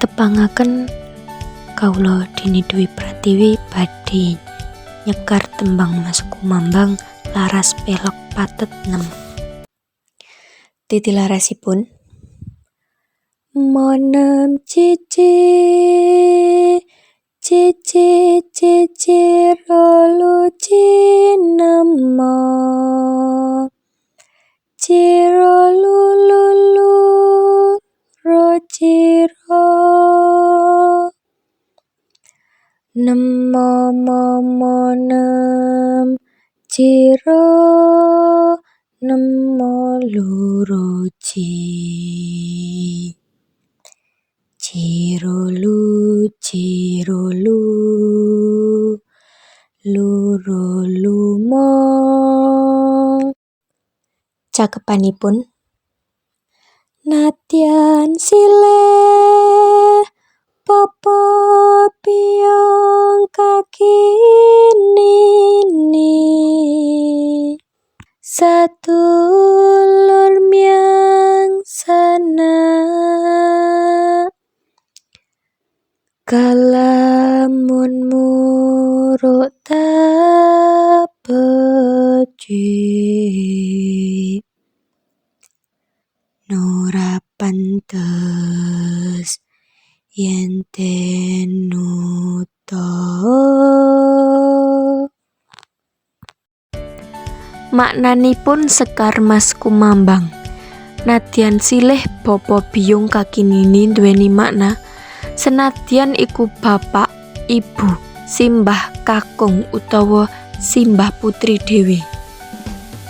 Tepangaken kawula Dini Dwi Pratiwi badhe nyekar tembang Mas Kumambang laras pelok patet 6. Titilarasipun monem cici cici cici rolu cinema cirolu lulu rociro nemo monem ciro nemo luroci cirolu cirolu lurolumo. Cakepanipun nadyan silih popo piyong kaki nini satulur miang sana kalamun muruk tak peci nora pantes yen tenuto. Maknanipun sekar Mas Kumambang. Nadyan silih bapa biyung kakinini duweni makna senadyan iku bapak, ibu, simbah kakung utawa simbah putri dhewe.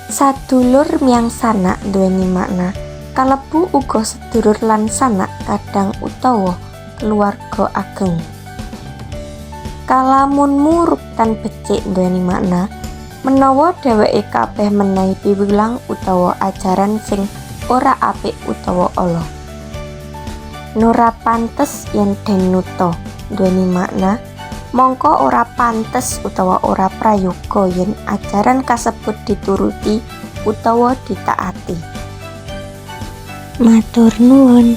Sadulur miang sanak duweni makna kalebu uga sedulur lan sanak kadang utawa keluarga ageng. Kalamun murub tan becik duweni makna menawa dheweke kabeh menehi piwulang utawa ajaran sing ora apik utawa ala. Nora pantes yen denuta duweni makna mongko ora pantes utawa ora prayoga yen ajaran kasebut dituruti utawa ditaati. Matur nuwun.